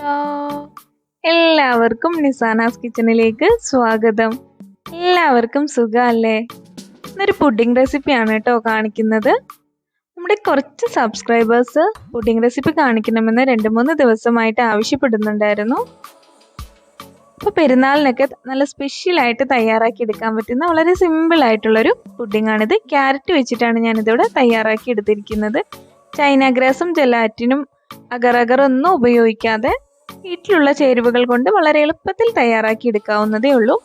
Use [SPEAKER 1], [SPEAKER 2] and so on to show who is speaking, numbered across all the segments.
[SPEAKER 1] Hello എല്ലാവർക്കും നിസാനാസ് കിച്ചണിലേക്ക് സ്വാഗതം. എല്ലാവർക്കും സുഖമല്ലേ? ഇന്നൊരു പുഡിംഗ് റെസിപ്പിയാണ് കേട്ടോ കാണിക്കുന്നത്. നമ്മുടെ കുറച്ച് സബ്സ്ക്രൈബേഴ്സ് പുഡിംഗ് റെസിപ്പി കാണിക്കണമെന്ന് 2-3 ദിവസമായിട്ട് ആവശ്യപ്പെടുന്നുണ്ടായിരുന്നു. അപ്പോൾ പെരുന്നാളിനൊക്കെ നല്ല സ്പെഷ്യലായിട്ട് തയ്യാറാക്കി എടുക്കാൻ പറ്റുന്ന വളരെ സിമ്പിളായിട്ടുള്ളൊരു പുഡിംഗാണിത്. ക്യാരറ്റ് വെച്ചിട്ടാണ് ഞാനിതിവിടെ തയ്യാറാക്കി എടുത്തിരിക്കുന്നത്. ചൈന ഗ്രാസും ജെലാറ്റിനും അഗറൊന്നും ഉപയോഗിക്കാതെ വീട്ടിലുള്ള ചേരുവകൾ കൊണ്ട് വളരെ എളുപ്പത്തിൽ തയ്യാറാക്കി എടുക്കാവുന്നതേ ഉള്ളൂ.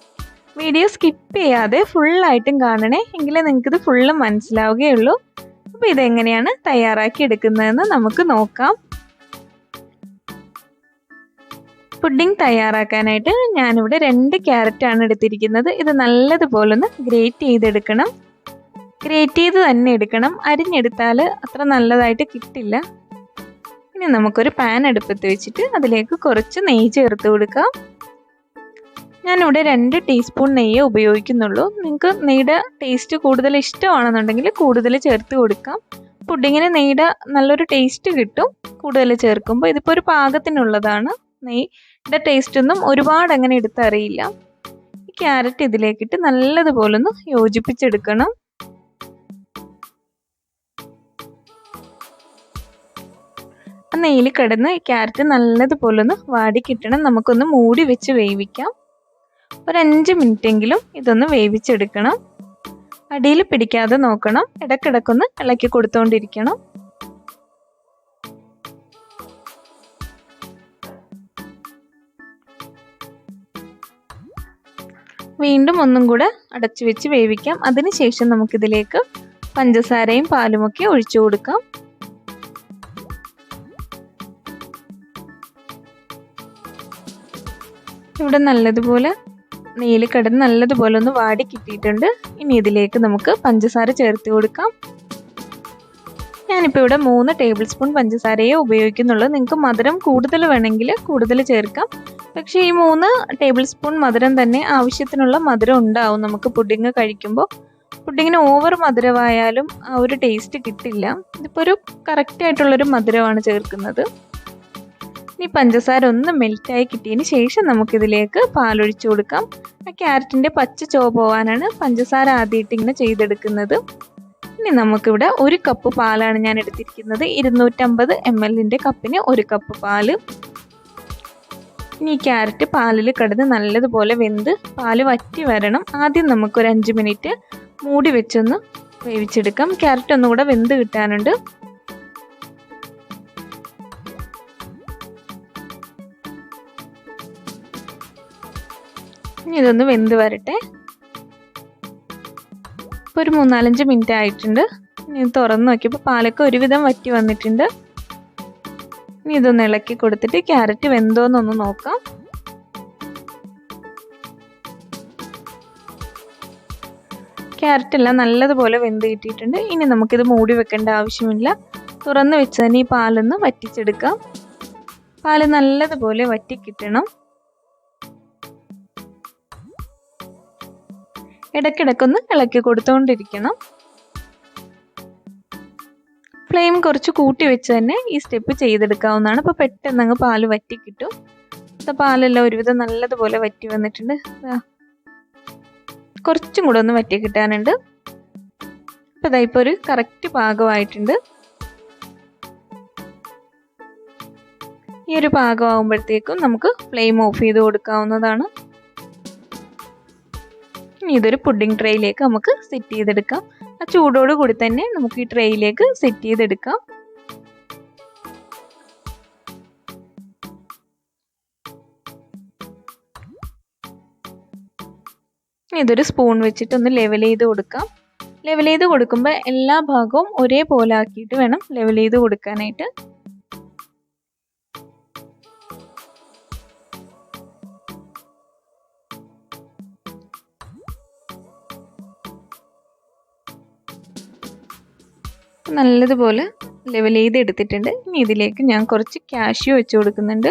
[SPEAKER 1] വീഡിയോ സ്കിപ്പ് ചെയ്യാതെ ഫുള്ളായിട്ടും കാണണേ, എങ്കിലേ നിങ്ങൾക്കിത് ഫുള്ള് മനസ്സിലാവുകയുള്ളൂ. അപ്പോൾ ഇതെങ്ങനെയാണ് തയ്യാറാക്കി എടുക്കുന്നതെന്ന് നമുക്ക് നോക്കാം. പുഡിംഗ് തയ്യാറാക്കാനായിട്ട് ഞാനിവിടെ 2 ക്യാരറ്റാണ് എടുത്തിരിക്കുന്നത്. ഇത് നല്ലതുപോലെ ഒന്ന് ഗ്രേറ്റ് ചെയ്തെടുക്കണം. ഗ്രേറ്റ് ചെയ്ത് തന്നെ എടുക്കണം, അരിഞ്ഞെടുത്താൽ അത്ര നല്ലതായിട്ട് കിട്ടില്ല. ഇനി നമുക്കൊരു പാൻ അടുപ്പത്ത് വെച്ചിട്ട് അതിലേക്ക് കുറച്ച് നെയ്യ് ചേർത്ത് കൊടുക്കാം. ഞാനിവിടെ 2 ടീസ്പൂൺ നെയ്യേ ഉപയോഗിക്കുന്നുള്ളൂ. നിങ്ങൾക്ക് നെയ്യുടെ ടേസ്റ്റ് കൂടുതൽ ഇഷ്ടമാണെന്നുണ്ടെങ്കിൽ കൂടുതൽ ചേർത്ത് കൊടുക്കാം. പുഡിങ്ങിന് നെയ്യുടെ നല്ലൊരു ടേസ്റ്റ് കിട്ടും കൂടുതൽ ചേർക്കുമ്പോൾ. ഇതിപ്പോൾ ഒരു പാകത്തിനുള്ളതാണ്. നെയ്യുടെ ടേസ്റ്റ് ഒന്നും ഒരുപാട് അങ്ങനെ എടുത്തറിയില്ല. ഈ ക്യാരറ്റ് ഇതിലേക്കിട്ട് നല്ലതുപോലെ ഒന്ന് യോജിപ്പിച്ചെടുക്കണം. നെയ്യിൽ കിടന്ന് ക്യാരറ്റ് നല്ലതുപോലെ ഒന്ന് വാടി കിട്ടണം. നമുക്കൊന്ന് മൂടി വെച്ച് വേവിക്കാം. ഒരു 5 മിനിറ്റെങ്കിലും ഇതൊന്ന് വേവിച്ചെടുക്കണം. അടിയിൽ പിടിക്കാതെ നോക്കണം, ഇടയ്ക്കിടയ്ക്കൊന്ന് ഇളക്കി കൊടുത്തുകൊണ്ടിരിക്കണം. വീണ്ടും ഒന്നും കൂടെ അടച്ചു വെച്ച് വേവിക്കാം. അതിനുശേഷം നമുക്കിതിലേക്ക് പഞ്ചസാരയും പാലുമൊക്കെ ഒഴിച്ചു കൊടുക്കാം. ഇവിടെ നല്ലതുപോലെ നെയ്യിൽ കിടന്ന് നല്ലതുപോലെ ഒന്ന് വാടി കിട്ടിയിട്ടുണ്ട്. ഇനി ഇതിലേക്ക് നമുക്ക് പഞ്ചസാര ചേർത്ത് കൊടുക്കാം. ഞാനിപ്പോൾ ഇവിടെ 3 ടേബിൾ സ്പൂൺ പഞ്ചസാരയെ ഉപയോഗിക്കുന്നുള്ളൂ. നിങ്ങൾക്ക് മധുരം കൂടുതൽ വേണമെങ്കിൽ കൂടുതൽ ചേർക്കാം. പക്ഷേ ഈ 3 ടേബിൾ സ്പൂൺ മധുരം തന്നെ ആവശ്യത്തിനുള്ള മധുരം ഉണ്ടാവും നമുക്ക് പുഡിംഗ് കഴിക്കുമ്പോൾ. പുഡിങ്ങിന് ഓവർ മധുരമായാലും ആ ഒരു ടേസ്റ്റ് കിട്ടില്ല. ഇതിപ്പോൾ ഒരു കറക്റ്റായിട്ടുള്ളൊരു മധുരമാണ് ചേർക്കുന്നത്. ഇനി പഞ്ചസാര ഒന്ന് മെൽറ്റായി കിട്ടിയതിന് ശേഷം നമുക്കിതിലേക്ക് പാലൊഴിച്ചു കൊടുക്കാം. ആ ക്യാരറ്റിൻ്റെ പച്ച ചുവ പോകാനാണ് പഞ്ചസാര ആദ്യമായിട്ട് ഇങ്ങനെ ചെയ്തെടുക്കുന്നത്. ഇനി നമുക്കിവിടെ 1 കപ്പ് പാലാണ് ഞാൻ എടുത്തിരിക്കുന്നത്. 250 ml കപ്പിന് 1 കപ്പ് പാല്. ഇനി ഈ ക്യാരറ്റ് പാലിൽ കിടന്ന് നല്ലതുപോലെ വെന്ത് പാല് വറ്റി വരണം. ആദ്യം നമുക്കൊരു 5 മിനിറ്റ് മൂടി വെച്ചൊന്ന് വേവിച്ചെടുക്കാം. ക്യാരറ്റ് ഒന്നുകൂടെ വെന്ത് കിട്ടാനുണ്ട്. ഇനി ഇതൊന്ന് വെന്ത് വരട്ടെ. ഇപ്പോൾ ഒരു 3-4 മിനിറ്റ് ആയിട്ടുണ്ട്. ഇനി തുറന്ന് നോക്കിയപ്പോൾ പാലൊക്കെ ഒരുവിധം വറ്റി വന്നിട്ടുണ്ട്. ഇനി ഇതൊന്ന് ഇളക്കി കൊടുത്തിട്ട് ക്യാരറ്റ് വെന്തോന്നൊന്ന് നോക്കാം. ക്യാരറ്റ് എല്ലാം നല്ലതുപോലെ വെന്ത് കിട്ടിയിട്ടുണ്ട്. ഇനി നമുക്കിത് മൂടി വെക്കേണ്ട ആവശ്യമില്ല. തുറന്ന് വെച്ച് തന്നെ ഈ പാലൊന്ന് വറ്റിച്ചെടുക്കാം. പാല് നല്ലതുപോലെ വറ്റി കിട്ടണം. ഇടയ്ക്കിടയ്ക്കൊന്ന് ഇളക്കി കൊടുത്തുകൊണ്ടിരിക്കണം. ഫ്ലെയിം കുറച്ച് കൂട്ടി വെച്ച് തന്നെ ഈ സ്റ്റെപ്പ് ചെയ്തെടുക്കാവുന്നതാണ്. അപ്പോൾ പെട്ടെന്ന് അങ്ങ് പാല് വറ്റി കിട്ടും. പാലെല്ലാം ഒരുവിധം നല്ലതുപോലെ വറ്റി വന്നിട്ടുണ്ട്. കുറച്ചും കൂടെ ഒന്ന് വറ്റി കിട്ടാനുണ്ട്. അപ്പോൾ ഇതാ ഇപ്പോൾ ഒരു കറക്റ്റ് പാകമായിട്ടുണ്ട്. ഈ ഒരു പാകമാകുമ്പോഴത്തേക്കും നമുക്ക് ഫ്ലെയിം ഓഫ് ചെയ്ത് കൊടുക്കാവുന്നതാണ്. ഇനി ഇതൊരു പുഡിംഗ് ട്രേയിലേക്ക് നമുക്ക് സെറ്റ് ചെയ്തെടുക്കാം. ആ ചൂടോട് കൂടി തന്നെ നമുക്ക് ഈ ട്രേയിലേക്ക് സെറ്റ് ചെയ്തെടുക്കാം. ഇതൊരു സ്പൂൺ വെച്ചിട്ട് ഒന്ന് ലെവൽ ചെയ്ത് കൊടുക്കാം. ലെവൽ ചെയ്ത് കൊടുക്കുമ്പോൾ എല്ലാ ഭാഗവും ഒരേപോലെ ആക്കിയിട്ട് വേണം ലെവൽ ചെയ്ത് കൊടുക്കാനായിട്ട്. നല്ലതുപോലെ ലെവൽ ചെയ്ത് എടുത്തിട്ടുണ്ട്. ഇനി ഇതിലേക്ക് ഞാൻ കുറച്ച് കാഷ്യൂ വെച്ച് കൊടുക്കുന്നുണ്ട്.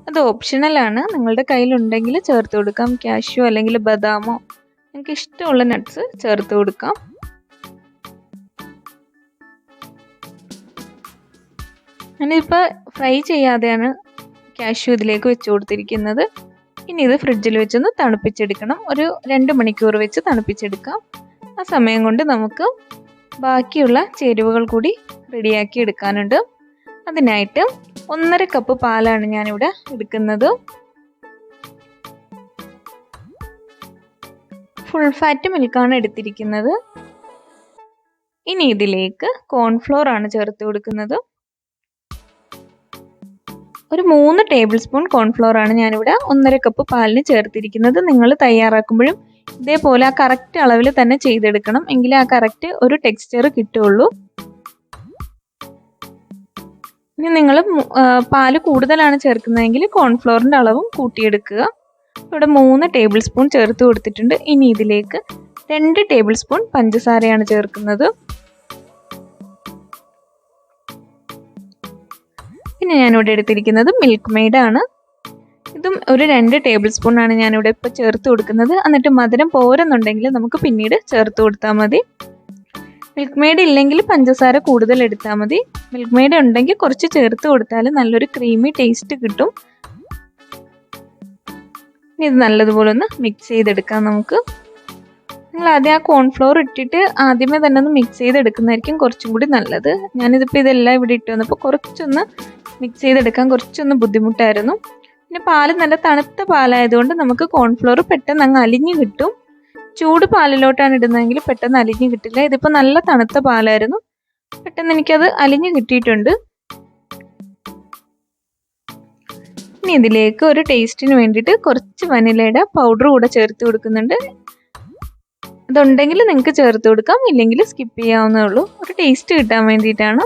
[SPEAKER 1] അത് ഓപ്ഷണലാണ്, നിങ്ങളുടെ കയ്യിലുണ്ടെങ്കിൽ ചേർത്ത് കൊടുക്കാം. കാഷ്യൂ അല്ലെങ്കിൽ ബദാമോ നിങ്ങൾക്ക് ഇഷ്ടമുള്ള നട്ട്സ് ചേർത്ത് കൊടുക്കാം. ഞാനിപ്പോൾ ഫ്രൈ ചെയ്യാതെയാണ് കാഷ്യൂ ഇതിലേക്ക് വെച്ച് കൊടുത്തിരിക്കുന്നത്. ഇനി ഇത് ഫ്രിഡ്ജിൽ വെച്ചൊന്ന് തണുപ്പിച്ചെടുക്കണം. ഒരു 2 മണിക്കൂർ വെച്ച് തണുപ്പിച്ചെടുക്കാം. ആ സമയം കൊണ്ട് നമുക്ക് ബാക്കിയുള്ള ചേരുവകൾ കൂടി റെഡിയാക്കി എടുക്കാനുണ്ട്. അതിനായിട്ട് 1.5 കപ്പ് പാലാണ് ഞാനിവിടെ എടുക്കുന്നത്. ഫുൾ ഫാറ്റ് മിൽക്കാണ് എടുത്തിരിക്കുന്നത്. ഇനി ഇതിലേക്ക് കോൺഫ്ലോർ ആണ് ചേർത്ത് കൊടുക്കുന്നത്. ഒരു 3 ടേബിൾ സ്പൂൺ കോൺഫ്ലോർ ആണ് ഞാനിവിടെ 1.5 കപ്പ് പാലിന് ചേർത്തിരിക്കുന്നത്. നിങ്ങൾ തയ്യാറാക്കുമ്പോഴും ഇതേപോലെ ആ കറക്റ്റ് അളവിൽ തന്നെ ചെയ്തെടുക്കണം. എങ്കിലേ ആ കറക്റ്റ് ഒരു ടെക്സ്ചർ കിട്ടുള്ളൂ. ഇനി നിങ്ങൾ പാല് കൂടുതലാണ് ചേർക്കുന്നതെങ്കിൽ കോൺഫ്ലോറിൻ്റെ അളവും കൂട്ടിയെടുക്കുക. ഇവിടെ 3 ടേബിൾ സ്പൂൺ ചേർത്ത് കൊടുത്തിട്ടുണ്ട്. ഇനി ഇതിലേക്ക് 2 ടേബിൾ സ്പൂൺ പഞ്ചസാരയാണ് ചേർക്കുന്നത്. പിന്നെ ഞാനിവിടെ എടുത്തിരിക്കുന്നത് മിൽക്ക് മെയ്ഡ് ആണ്. ഇതും ഒരു 2 ടേബിൾ സ്പൂൺ ആണ് ഞാനിവിടെ ഇപ്പോൾ ചേർത്ത് കൊടുക്കുന്നത്. എന്നിട്ട് മധുരം പോരെന്നുണ്ടെങ്കിൽ നമുക്ക് പിന്നീട് ചേർത്ത് കൊടുത്താൽ മതി. മിൽക്ക് മെയ്ഡ് ഇല്ലെങ്കിൽ പഞ്ചസാര കൂടുതൽ എടുത്താൽ മതി. മിൽക്ക് മെയ്ഡ് ഉണ്ടെങ്കിൽ കുറച്ച് ചേർത്ത് കൊടുത്താൽ നല്ലൊരു ക്രീമി ടേസ്റ്റ് കിട്ടും. ഇനി ഇത് നല്ലതുപോലെ ഒന്ന് മിക്സ് ചെയ്തെടുക്കാം നമുക്ക്. നിങ്ങൾ ആദ്യം ആ കോൺഫ്ലോർ ഇട്ടിട്ട് ആദ്യമേ തന്നെ ഒന്ന് മിക്സ് ചെയ്തെടുക്കുന്നതായിരിക്കും കുറച്ചും കൂടി നല്ലത്. ഞാനിതിപ്പോൾ ഇതെല്ലാം ഇവിടെ ഇട്ട് വന്നപ്പോൾ കുറച്ചൊന്ന് മിക്സ് ചെയ്തെടുക്കാൻ കുറച്ചൊന്ന് ബുദ്ധിമുട്ടായിരുന്നു. പിന്നെ പാല് നല്ല തണുത്ത പാലായതുകൊണ്ട് നമുക്ക് കോൺഫ്ലോർ പെട്ടെന്ന് അങ്ങ് അലിഞ്ഞ് കിട്ടും. ചൂട് പാലിലോട്ടാണ് ഇടുന്നതെങ്കിൽ പെട്ടെന്ന് അലിഞ്ഞ് കിട്ടില്ല. ഇതിപ്പോൾ നല്ല തണുത്ത പാലായിരുന്നു, പെട്ടെന്ന് എനിക്കത് അലിഞ്ഞ് കിട്ടിയിട്ടുണ്ട്. ഇനി ഇതിലേക്ക് ഒരു ടേസ്റ്റിന് വേണ്ടിയിട്ട് കുറച്ച് വനിലയുടെ പൗഡർ കൂടെ ചേർത്ത് കൊടുക്കുന്നുണ്ട്. അതുണ്ടെങ്കിൽ നിങ്ങൾക്ക് ചേർത്ത് കൊടുക്കാം, ഇല്ലെങ്കിൽ സ്കിപ്പ് ചെയ്യാവുന്നേ ഉള്ളൂ. ഒരു ടേസ്റ്റ് കിട്ടാൻ വേണ്ടിയിട്ടാണ്.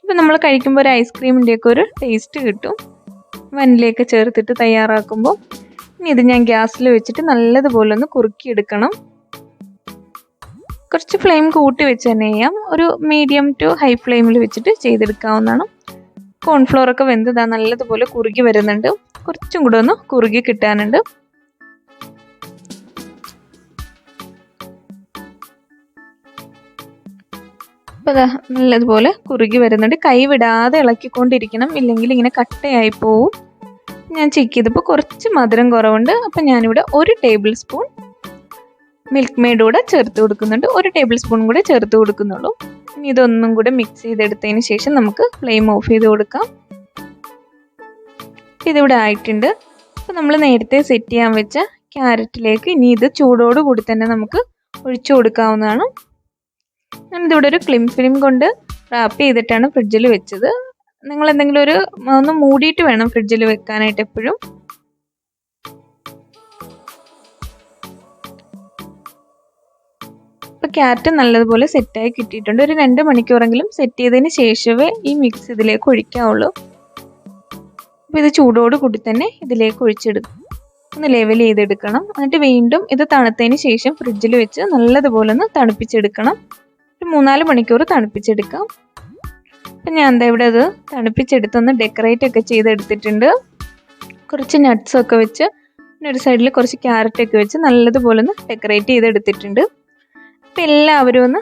[SPEAKER 1] ഇപ്പം നമ്മൾ കഴിക്കുമ്പോൾ ഒരു ഐസ്ക്രീമിൻ്റെയൊക്കെ ഒരു ടേസ്റ്റ് കിട്ടും വനിലയൊക്കെ ചേർത്തിട്ട് തയ്യാറാക്കുമ്പോൾ. ഇനി ഇത് ഞാൻ ഗ്യാസിൽ വെച്ചിട്ട് നല്ലതുപോലെ ഒന്ന് കുറുക്കിയെടുക്കണം. കുറച്ച് ഫ്ലെയിം കൂട്ടി വെച്ച് തന്നെ ചെയ്യാം. ഒരു മീഡിയം ടു ഹൈ ഫ്ലെയിമിൽ വെച്ചിട്ട് ചെയ്തെടുക്കാവുന്നതാണ്. കോൺഫ്ലോറൊക്കെ വെന്തതാ നല്ലതുപോലെ കുറുകി വരുന്നുണ്ട്. കുറച്ചും കൂടെ ഒന്ന് കുറുകി കിട്ടാനുണ്ട്. അപ്പോൾ അതാ നല്ലതുപോലെ കുറുകി വരുന്നുണ്ട്. കൈ വിടാതെ ഇളക്കിക്കൊണ്ടിരിക്കണം, ഇല്ലെങ്കിൽ ഇങ്ങനെ കട്ടയായി പോവും. ഞാൻ ചെക്ക് ചെയ്തപ്പോൾ കുറച്ച് മധുരം കുറവുണ്ട്. അപ്പം ഞാനിവിടെ 1 ടേബിൾ സ്പൂൺ മിൽക്ക് മെയ്ഡ് കൂടെ ചേർത്ത് കൊടുക്കുന്നുണ്ട്. 1 ടേബിൾ സ്പൂൺ കൂടെ ചേർത്ത് കൊടുക്കുന്നുള്ളൂ. ഇനി ഇതൊന്നും കൂടെ മിക്സ് ചെയ്തെടുത്തതിന് ശേഷം നമുക്ക് ഫ്ലെയിം ഓഫ് ചെയ്ത് കൊടുക്കാം. ഇതിവിടെ ആയിട്ടുണ്ട്. അപ്പോൾ നമ്മൾ നേരത്തെ സെറ്റ് ചെയ്യാൻ വെച്ച ക്യാരറ്റിലേക്ക് ഇനി ഇത് ചൂടോട് കൂടി തന്നെ നമുക്ക് ഒഴിച്ചു കൊടുക്കാവുന്നതാണ്. ഞാനിതിവിടെ ഒരു ക്ലിം ഫിലിം കൊണ്ട് റാപ്പ് ചെയ്തിട്ടാണ് ഫ്രിഡ്ജിൽ വെച്ചത്. നിങ്ങൾ എന്തെങ്കിലും ഒന്ന് മൂടിയിട്ട് വേണം ഫ്രിഡ്ജിൽ വെക്കാനായിട്ട് എപ്പോഴും. ഇപ്പോൾ ക്യാരറ്റ് നല്ലതുപോലെ സെറ്റായി കിട്ടിയിട്ടുണ്ട്. ഒരു 2 മണിക്കൂറെങ്കിലും സെറ്റ് ചെയ്തതിന് ശേഷമേ ഈ മിക്സ് ഇതിലേക്ക് ഒഴിക്കാവുള്ളൂ. അപ്പോൾ ഇത് ചൂടോട് കൂടി തന്നെ ഇതിലേക്ക് ഒഴിച്ചെടുക്കും. ഒന്ന് ലെവൽ ചെയ്തെടുക്കണം. എന്നിട്ട് വീണ്ടും ഇത് തണുത്തതിന് ശേഷം ഫ്രിഡ്ജിൽ വെച്ച് നല്ലതുപോലെ ഒന്ന് തണുപ്പിച്ചെടുക്കണം. ഒരു 3-4 മണിക്കൂർ തണുപ്പിച്ചെടുക്കാം. അപ്പം ഞാൻ എന്താ ഇവിടെ അത് തണുപ്പിച്ചെടുത്തൊന്ന് ഡെക്കറേറ്റ് ഒക്കെ ചെയ്തെടുത്തിട്ടുണ്ട്. കുറച്ച് നട്ട്സൊക്കെ വെച്ച് പിന്നെ ഒരു സൈഡിൽ കുറച്ച് ക്യാരറ്റൊക്കെ വെച്ച് നല്ലതുപോലെ ഒന്ന് ഡെക്കറേറ്റ് ചെയ്തെടുത്തിട്ടുണ്ട്. അപ്പം എല്ലാവരും ഒന്ന്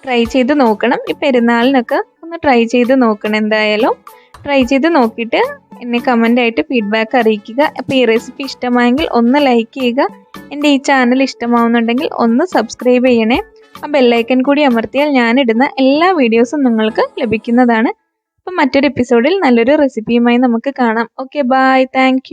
[SPEAKER 1] ട്രൈ ചെയ്ത് നോക്കണം. ഈ പെരുന്നാളിനൊക്കെ ഒന്ന് ട്രൈ ചെയ്ത് നോക്കണം. എന്തായാലും ട്രൈ ചെയ്ത് നോക്കിയിട്ട് എന്നെ കമൻ്റായിട്ട് ഫീഡ്ബാക്ക് അറിയിക്കുക. അപ്പോൾ ഈ റെസിപ്പി ഇഷ്ടമായെങ്കിൽ ഒന്ന് ലൈക്ക് ചെയ്യുക. എൻ്റെ ഈ ചാനൽ ഇഷ്ടമാവുന്നുണ്ടെങ്കിൽ ഒന്ന് സബ്സ്ക്രൈബ് ചെയ്യണേ. ആ ബെല്ലൈക്കൻ കൂടി അമർത്തിയാൽ ഞാനിടുന്ന എല്ലാ വീഡിയോസും നിങ്ങൾക്ക് ലഭിക്കുന്നതാണ്. അപ്പം മറ്റൊരു എപ്പിസോഡിൽ നല്ലൊരു റെസിപ്പിയുമായി നമുക്ക് കാണാം. Okay, bye, thank U.